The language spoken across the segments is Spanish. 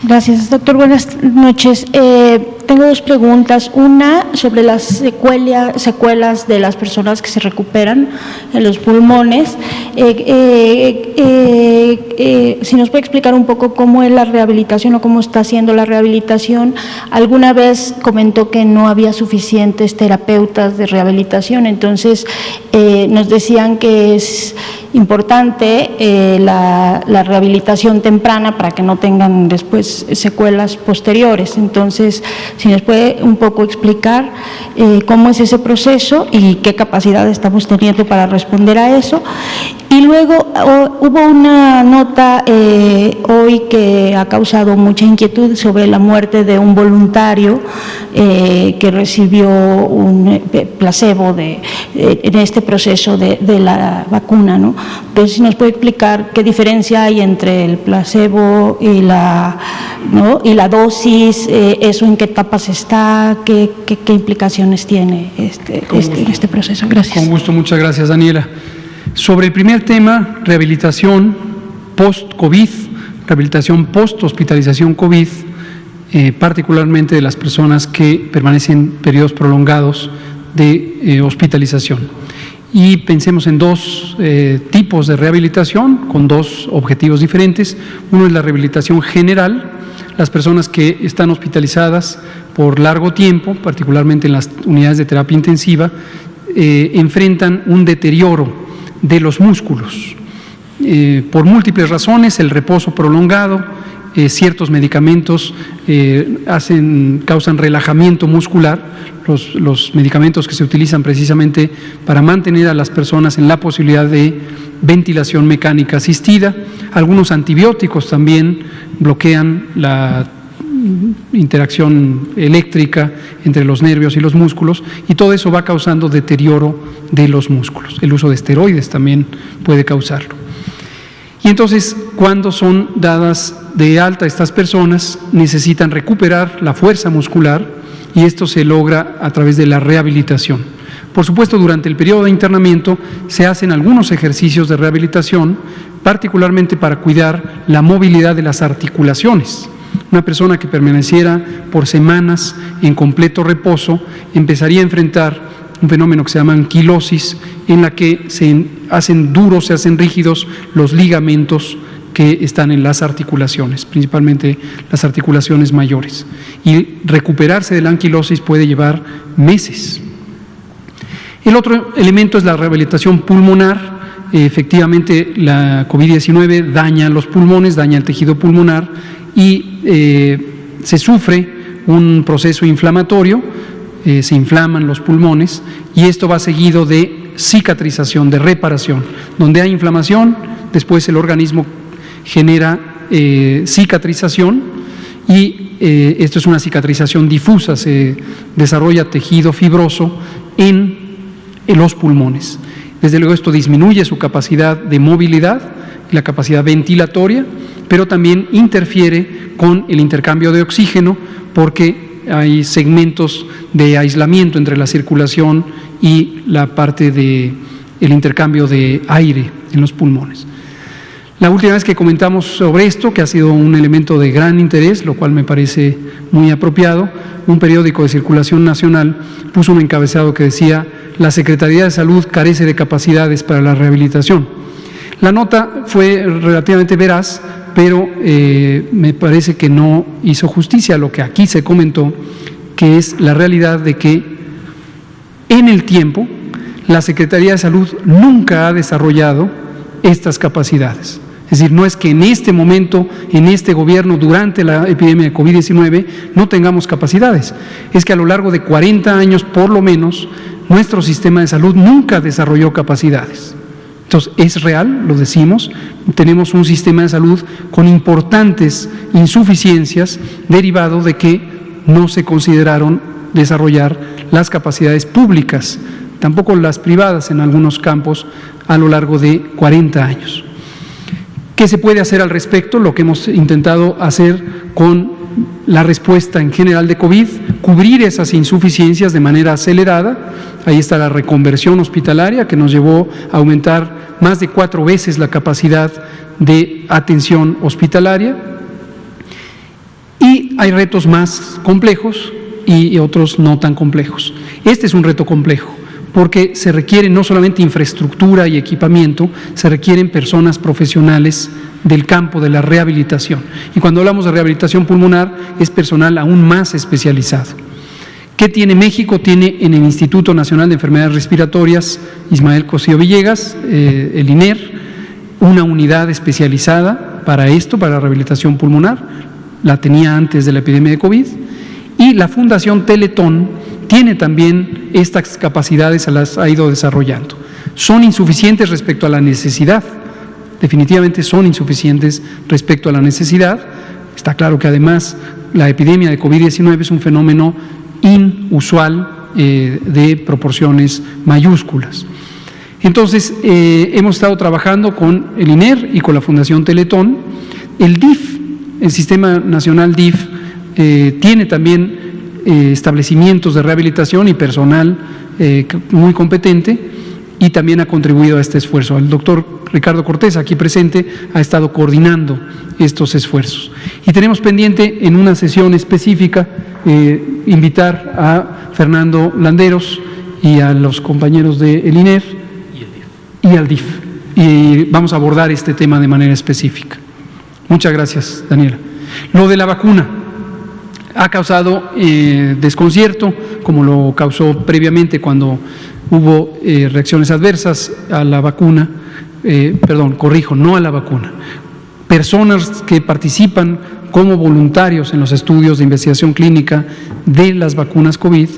Gracias, doctor. Buenas noches. Tengo dos preguntas. Una sobre las secuelas de las personas que se recuperan en los pulmones. Si nos puede explicar un poco cómo es la rehabilitación o cómo está haciendo la rehabilitación. Alguna vez comentó que no había suficientes terapeutas de rehabilitación, entonces nos decían que es importante la rehabilitación temprana para que no tengan después secuelas posteriores. Entonces, si nos puede un poco explicar cómo es ese proceso y qué capacidad estamos teniendo para responder a eso. Y luego hubo una nota hoy que ha causado mucha inquietud sobre la muerte de un voluntario que recibió un placebo en este proceso de la vacuna, ¿no? Entonces, si nos puede explicar qué diferencia hay entre el placebo y la dosis, eso en qué etapas está, qué implicaciones tiene este proceso. Gracias. Con gusto, muchas gracias, Daniela. Sobre el primer tema, rehabilitación post-COVID, rehabilitación post-hospitalización COVID, particularmente de las personas que permanecen periodos prolongados de hospitalización. Y pensemos en dos tipos de rehabilitación con dos objetivos diferentes. Uno es la rehabilitación general, las personas que están hospitalizadas por largo tiempo, particularmente en las unidades de terapia intensiva, enfrentan un deterioro de los músculos por múltiples razones, el reposo prolongado, ciertos medicamentos causan relajamiento muscular, los medicamentos que se utilizan precisamente para mantener a las personas en la posibilidad de ventilación mecánica asistida. Algunos antibióticos también bloquean la interacción eléctrica entre los nervios y los músculos, y todo eso va causando deterioro de los músculos. El uso de esteroides también puede causarlo. Y entonces, cuando son dadas de alta estas personas, necesitan recuperar la fuerza muscular, y esto se logra a través de la rehabilitación. Por supuesto, durante el periodo de internamiento se hacen algunos ejercicios de rehabilitación, particularmente para cuidar la movilidad de las articulaciones. Una persona que permaneciera por semanas en completo reposo empezaría a enfrentar un fenómeno que se llama anquilosis, en la que se hacen duros, se hacen rígidos los ligamentos que están en las articulaciones, principalmente las articulaciones mayores. Y recuperarse de la anquilosis puede llevar meses. El otro elemento es la rehabilitación pulmonar. Efectivamente, la COVID-19 daña los pulmones, daña el tejido pulmonar y se sufre un proceso inflamatorio, se inflaman los pulmones, y esto va seguido de cicatrización, de reparación. Donde hay inflamación, después el organismo genera cicatrización, y esto es una cicatrización difusa, se desarrolla tejido fibroso en los pulmones. Desde luego, esto disminuye su capacidad de movilidad, la capacidad ventilatoria, pero también interfiere con el intercambio de oxígeno, porque hay segmentos de aislamiento entre la circulación y la parte del intercambio de aire en los pulmones. La última vez que comentamos sobre esto, que ha sido un elemento de gran interés, lo cual me parece muy apropiado, un periódico de circulación nacional puso un encabezado que decía: la Secretaría de Salud carece de capacidades para la rehabilitación. La nota fue relativamente veraz, pero me parece que no hizo justicia a lo que aquí se comentó, que es la realidad de que en el tiempo la Secretaría de Salud nunca ha desarrollado estas capacidades. Es decir, no es que en este momento, en este gobierno, durante la epidemia de COVID-19, no tengamos capacidades. Es que a lo largo de 40 años, por lo menos, nuestro sistema de salud nunca desarrolló capacidades. Entonces, es real, lo decimos, tenemos un sistema de salud con importantes insuficiencias derivado de que no se consideraron desarrollar las capacidades públicas, tampoco las privadas en algunos campos, a lo largo de 40 años. ¿Qué se puede hacer al respecto? Lo que hemos intentado hacer con la respuesta en general de COVID, cubrir esas insuficiencias de manera acelerada. Ahí está la reconversión hospitalaria, que nos llevó a aumentar más de 4 veces la capacidad de atención hospitalaria. Y hay retos más complejos y otros no tan complejos. Este es un reto complejo, porque se requiere no solamente infraestructura y equipamiento, se requieren personas profesionales del campo de la rehabilitación. Y cuando hablamos de rehabilitación pulmonar, es personal aún más especializado. ¿Qué tiene México? Tiene en el Instituto Nacional de Enfermedades Respiratorias, Ismael Cosío Villegas, el INER, una unidad especializada para esto, para la rehabilitación pulmonar. La tenía antes de la epidemia de COVID. Y la Fundación Teletón tiene también estas capacidades, se las ha ido desarrollando. Son insuficientes respecto a la necesidad, definitivamente son insuficientes respecto a la necesidad. Está claro que además la epidemia de COVID-19 es un fenómeno inusual de proporciones mayúsculas. Entonces, hemos estado trabajando con el INER y con la Fundación Teletón. El DIF, el Sistema Nacional DIF, tiene también establecimientos de rehabilitación y personal muy competente, y también ha contribuido a este esfuerzo. El doctor Ricardo Cortés, aquí presente, ha estado coordinando estos esfuerzos. Y tenemos pendiente en una sesión específica invitar a Fernando Landeros y a los compañeros del INER y al DIF. Y vamos a abordar este tema de manera específica. Muchas gracias, Daniela. Lo de la vacuna ha causado desconcierto, como lo causó previamente cuando hubo reacciones adversas a la vacuna, no a la vacuna. Personas que participan como voluntarios en los estudios de investigación clínica de las vacunas COVID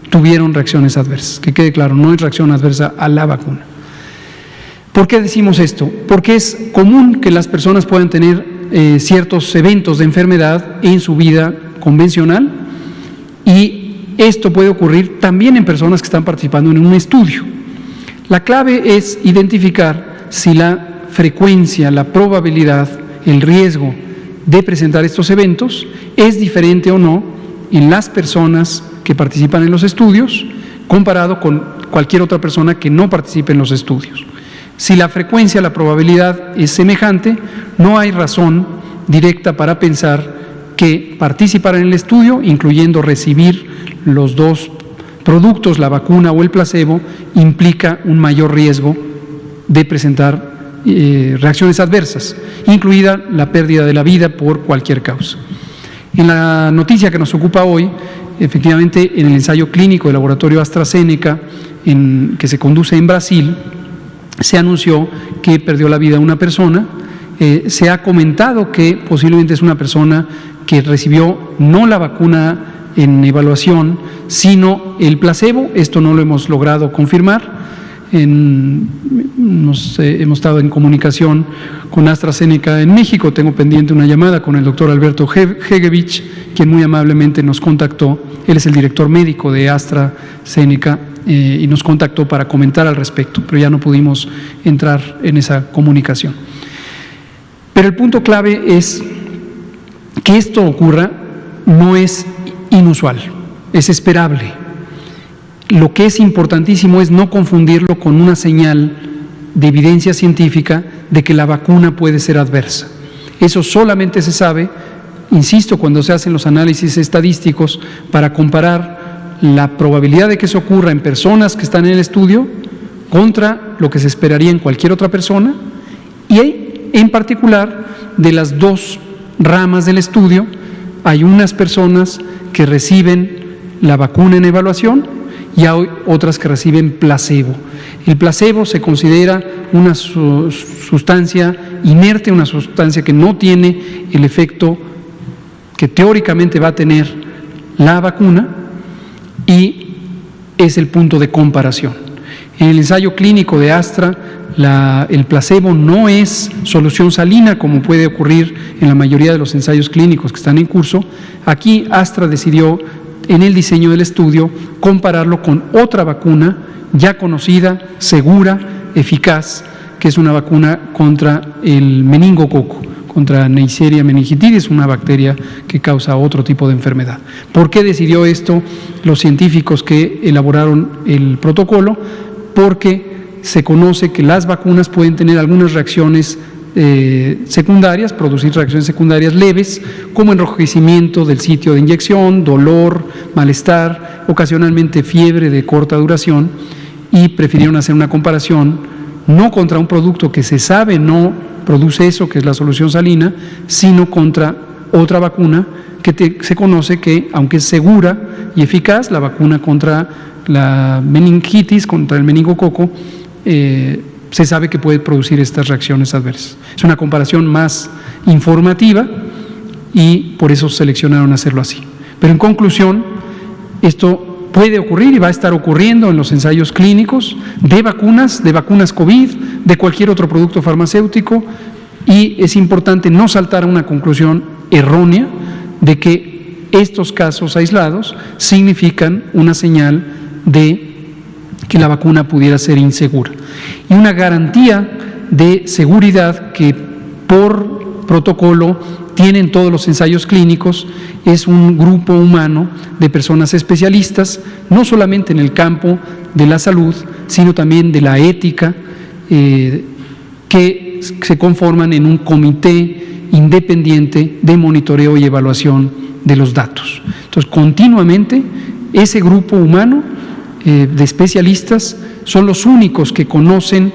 tuvieron reacciones adversas. Que quede claro, no es reacción adversa a la vacuna. ¿Por qué decimos esto? Porque es común que las personas puedan tener ciertos eventos de enfermedad en su vida convencional, y esto puede ocurrir también en personas que están participando en un estudio. La clave es identificar si la frecuencia, la probabilidad, el riesgo de presentar estos eventos es diferente o no en las personas que participan en los estudios comparado con cualquier otra persona que no participe en los estudios. Si la frecuencia, la probabilidad es semejante, no hay razón directa para pensar que participar en el estudio, incluyendo recibir los dos productos, la vacuna o el placebo, implica un mayor riesgo de presentar reacciones adversas, incluida la pérdida de la vida por cualquier causa. En la noticia que nos ocupa hoy, efectivamente, en el ensayo clínico del laboratorio AstraZeneca, que se conduce en Brasil, se anunció que perdió la vida una persona. Se ha comentado que posiblemente es una persona que recibió no la vacuna en evaluación, sino el placebo. Esto no lo hemos logrado confirmar. Hemos estado en comunicación con AstraZeneca en México. Tengo pendiente una llamada con el doctor Alberto Hegevich, quien muy amablemente nos contactó. Él es el director médico de AstraZeneca y nos contactó para comentar al respecto, pero ya no pudimos entrar en esa comunicación. Pero el punto clave es que esto ocurra no es inusual, es esperable. Lo que es importantísimo es no confundirlo con una señal de evidencia científica de que la vacuna puede ser adversa. Eso solamente se sabe, insisto, cuando se hacen los análisis estadísticos para comparar la probabilidad de que eso ocurra en personas que están en el estudio contra lo que se esperaría en cualquier otra persona, y en particular de las dos ramas del estudio, hay unas personas que reciben la vacuna en evaluación y hay otras que reciben placebo. El placebo se considera una sustancia inerte, una sustancia que no tiene el efecto que teóricamente va a tener la vacuna, y es el punto de comparación. En el ensayo clínico de Astra, el placebo no es solución salina como puede ocurrir en la mayoría de los ensayos clínicos que están en curso. Aquí Astra decidió, en el diseño del estudio, compararlo con otra vacuna ya conocida, segura, eficaz, que es una vacuna contra el meningococo, contra Neisseria meningitidis, una bacteria que causa otro tipo de enfermedad. ¿Por qué decidió esto los científicos que elaboraron el protocolo? Porque se conoce que las vacunas pueden tener algunas reacciones secundarias, producir reacciones secundarias leves, como enrojecimiento del sitio de inyección, dolor, malestar, ocasionalmente fiebre de corta duración, y prefirieron hacer una comparación no contra un producto que se sabe no produce eso, que es la solución salina, sino contra otra vacuna que se conoce que, aunque es segura y eficaz, la vacuna contra la meningitis, contra el meningococo, se sabe que puede producir estas reacciones adversas. Es una comparación más informativa y por eso seleccionaron hacerlo así. Pero en conclusión, esto puede ocurrir y va a estar ocurriendo en los ensayos clínicos de vacunas COVID, de cualquier otro producto farmacéutico, y es importante no saltar a una conclusión errónea de que estos casos aislados significan una señal de que la vacuna pudiera ser insegura. Y una garantía de seguridad que por protocolo tienen todos los ensayos clínicos es un grupo humano de personas especialistas, no solamente en el campo de la salud, sino también de la ética, que se conforman en un comité independiente de monitoreo y evaluación de los datos. Entonces, continuamente, ese grupo humano de especialistas son los únicos que conocen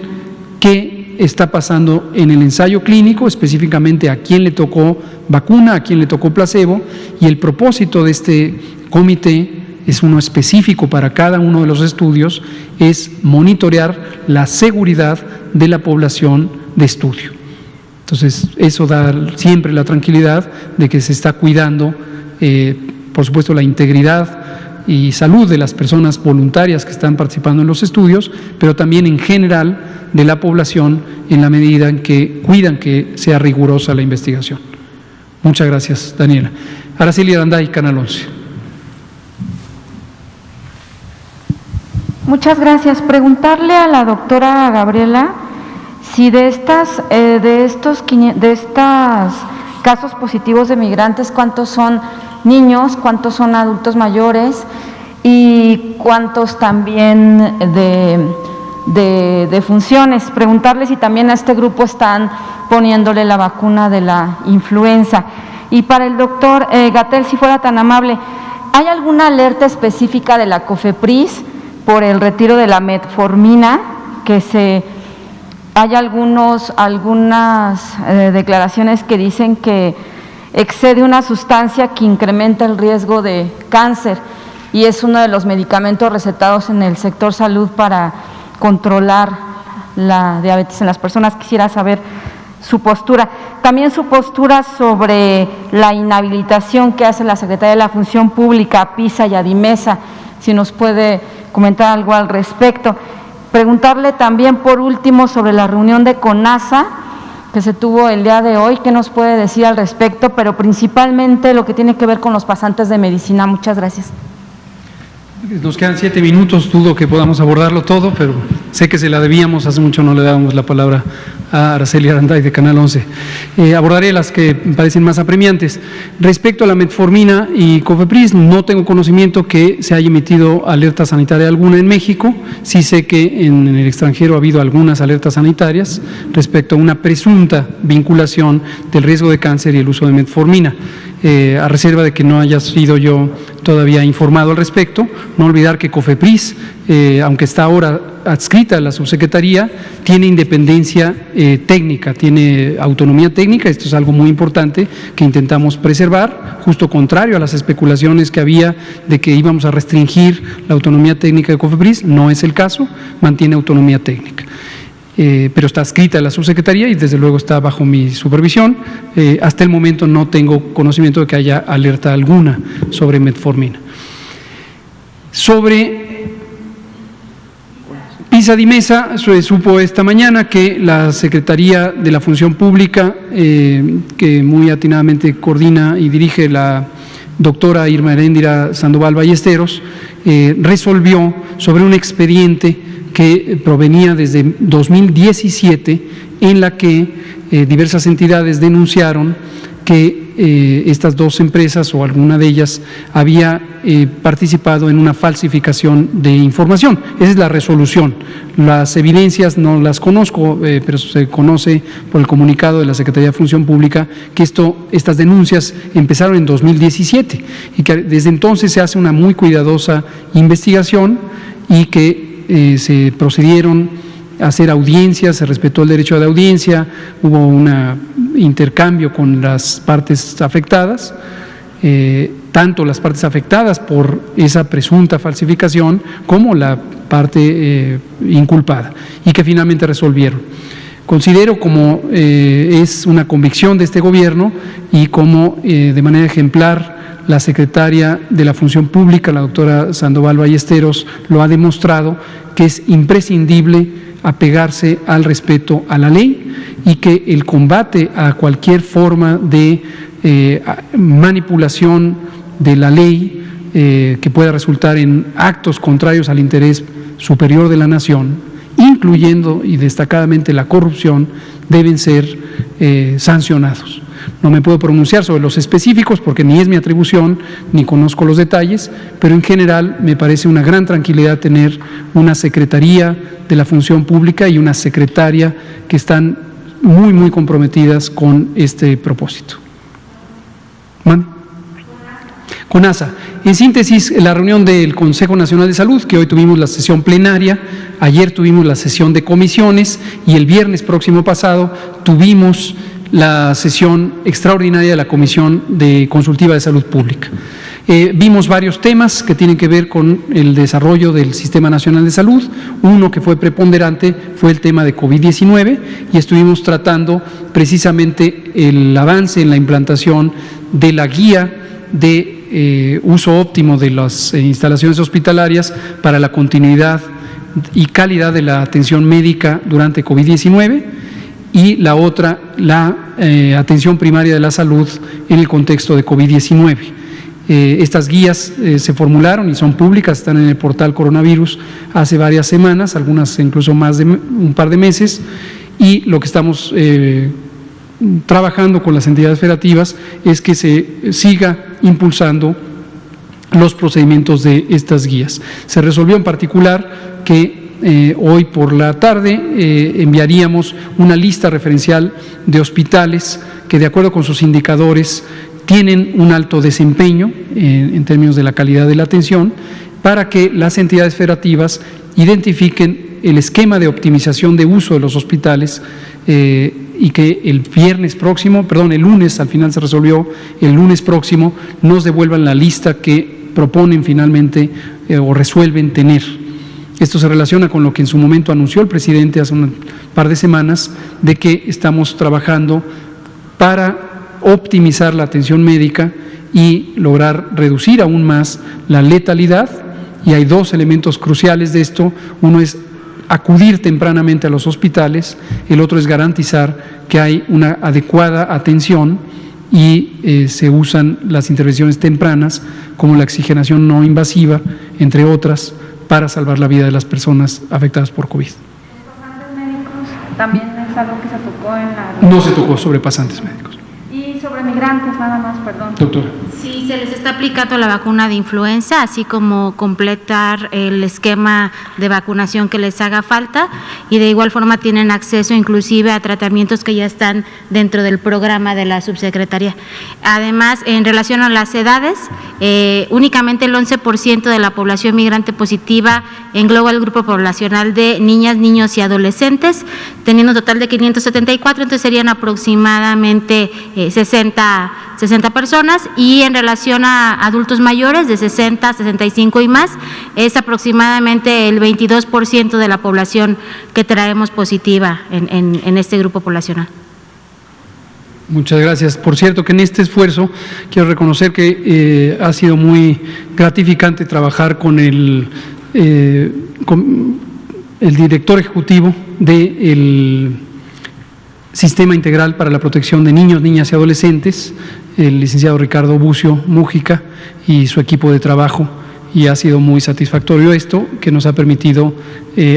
qué está pasando en el ensayo clínico, específicamente a quién le tocó vacuna, a quién le tocó placebo, y el propósito de este comité es uno específico para cada uno de los estudios, es monitorear la seguridad de la población de estudio. Entonces, eso da siempre la tranquilidad de que se está cuidando, por supuesto, la integridad y salud de las personas voluntarias que están participando en los estudios, pero también en general de la población en la medida en que cuidan que sea rigurosa la investigación. Muchas gracias, Daniela. Araceli Aranday, Canal 11. Muchas gracias. Preguntarle a la doctora Gabriela si de estos casos positivos de migrantes, ¿cuántos son niños, cuántos son adultos mayores y cuántos también de funciones? Preguntarle si también a este grupo están poniéndole la vacuna de la influenza. Y para el doctor Gatell, si fuera tan amable, ¿hay alguna alerta específica de la COFEPRIS por el retiro de la metformina? Hay algunas declaraciones que dicen que excede una sustancia que incrementa el riesgo de cáncer y es uno de los medicamentos recetados en el sector salud para controlar la diabetes en las personas. Quisiera saber su postura. También su postura sobre la inhabilitación que hace la Secretaría de la Función Pública, PISA y ADIMESA, si nos puede comentar algo al respecto. Preguntarle también, por último, sobre la reunión de CONASA que se tuvo el día de hoy, ¿qué nos puede decir al respecto? Pero principalmente lo que tiene que ver con los pasantes de medicina. Muchas gracias. Nos quedan 7 minutos, dudo que podamos abordarlo todo, pero sé que se la debíamos, hace mucho no le dábamos la palabra a Araceli Aranday de Canal 11. Abordaré las que me parecen más apremiantes. Respecto a la metformina y COFEPRIS, no tengo conocimiento que se haya emitido alerta sanitaria alguna en México. Sí sé que en el extranjero ha habido algunas alertas sanitarias respecto a una presunta vinculación del riesgo de cáncer y el uso de metformina. A reserva de que no haya sido yo todavía informado al respecto. No olvidar que COFEPRIS, aunque está ahora adscrita a la subsecretaría, tiene independencia técnica, tiene autonomía técnica. Esto es algo muy importante que intentamos preservar, justo contrario a las especulaciones que había de que íbamos a restringir la autonomía técnica de COFEPRIS. No es el caso, mantiene autonomía técnica. Pero está adscrita a la subsecretaría y desde luego está bajo mi supervisión. Hasta el momento no tengo conocimiento de que haya alerta alguna sobre metformina. Sobre PISA-DIMESA, se supo esta mañana que la Secretaría de la Función Pública, que muy atinadamente coordina y dirige la doctora Irma Heréndira Sandoval Ballesteros, resolvió sobre un expediente que provenía desde 2017, en la que diversas entidades denunciaron que estas dos empresas o alguna de ellas había participado en una falsificación de información. Esa es la resolución. Las evidencias no las conozco, pero se conoce por el comunicado de la Secretaría de Función Pública que estas denuncias empezaron en 2017 y que desde entonces se hace una muy cuidadosa investigación y que se procedieron a hacer audiencias, se respetó el derecho de audiencia, hubo un intercambio con las partes afectadas, tanto las partes afectadas por esa presunta falsificación como la parte inculpada, y que finalmente resolvieron. Considero como es una convicción de este gobierno y como de manera ejemplar la secretaria de la Función Pública, la doctora Sandoval Ballesteros, lo ha demostrado, que es imprescindible apegarse al respeto a la ley y que el combate a cualquier forma de manipulación de la ley que pueda resultar en actos contrarios al interés superior de la nación, incluyendo y destacadamente la corrupción, deben ser sancionados. No me puedo pronunciar sobre los específicos porque ni es mi atribución ni conozco los detalles, pero en general me parece una gran tranquilidad tener una Secretaría de la Función Pública y una secretaria que están muy, muy comprometidas con este propósito. CONASA. En síntesis, la reunión del Consejo Nacional de Salud, que hoy tuvimos la sesión plenaria, ayer tuvimos la sesión de comisiones y el viernes próximo pasado tuvimos la sesión extraordinaria de la Comisión Consultiva de Salud Pública. Vimos varios temas que tienen que ver con el desarrollo del Sistema Nacional de Salud. Uno que fue preponderante fue el tema de COVID-19 y estuvimos tratando precisamente el avance en la implantación de la guía de uso óptimo de las instalaciones hospitalarias para la continuidad y calidad de la atención médica durante COVID-19 y la otra, la atención primaria de la salud en el contexto de COVID-19. Estas guías se formularon y son públicas, están en el portal Coronavirus hace varias semanas, algunas incluso más de un par de meses, y lo que estamos trabajando con las entidades federativas es que se siga impulsando los procedimientos de estas guías. Se resolvió en particular que hoy por la tarde enviaríamos una lista referencial de hospitales que, de acuerdo con sus indicadores, tienen un alto desempeño en términos de la calidad de la atención, para que las entidades federativas identifiquen el esquema de optimización de uso de los hospitales y que el lunes, al final se resolvió, el lunes próximo nos devuelvan la lista que proponen finalmente o resuelven tener. Esto se relaciona con lo que en su momento anunció el presidente hace un par de semanas, de que estamos trabajando para optimizar la atención médica y lograr reducir aún más la letalidad. Y hay dos elementos cruciales de esto. Uno es acudir tempranamente a los hospitales, el otro es garantizar que hay una adecuada atención y se usan las intervenciones tempranas como la oxigenación no invasiva, entre otras, para salvar la vida de las personas afectadas por COVID. ¿Pasantes médicos también es algo que se tocó en la...? No se tocó sobre pasantes médicos. Y sobre migrantes, nada más, perdón. Doctora. Sí, se les está aplicando la vacuna de influenza, así como completar el esquema de vacunación que les haga falta, y de igual forma tienen acceso inclusive a tratamientos que ya están dentro del programa de la subsecretaría. Además, en relación a las edades, únicamente el 11% de la población migrante positiva engloba el grupo poblacional de niñas, niños y adolescentes, teniendo un total de 574, entonces serían aproximadamente 60 personas, y en relación a adultos mayores de 60, 65 y más, es aproximadamente el 22% de la población que traemos positiva en este grupo poblacional. Muchas gracias. Por cierto, que en este esfuerzo quiero reconocer que ha sido muy gratificante trabajar con el director ejecutivo del Sistema Integral para la Protección de Niños, Niñas y Adolescentes, el licenciado Ricardo Bucio Mújica y su equipo de trabajo, y ha sido muy satisfactorio esto, que nos ha permitido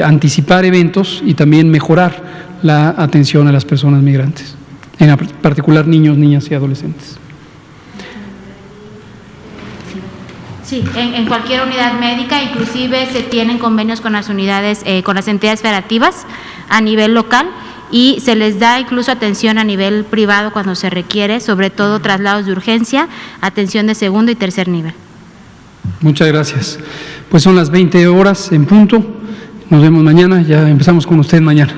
anticipar eventos y también mejorar la atención a las personas migrantes. en particular niños, niñas y adolescentes. Sí, en cualquier unidad médica, inclusive se tienen convenios con las unidades, con las entidades federativas a nivel local, y se les da incluso atención a nivel privado cuando se requiere, sobre todo traslados de urgencia, atención de segundo y tercer nivel. Muchas gracias. Pues son las 20 horas en punto. Nos vemos mañana. Ya empezamos con usted mañana.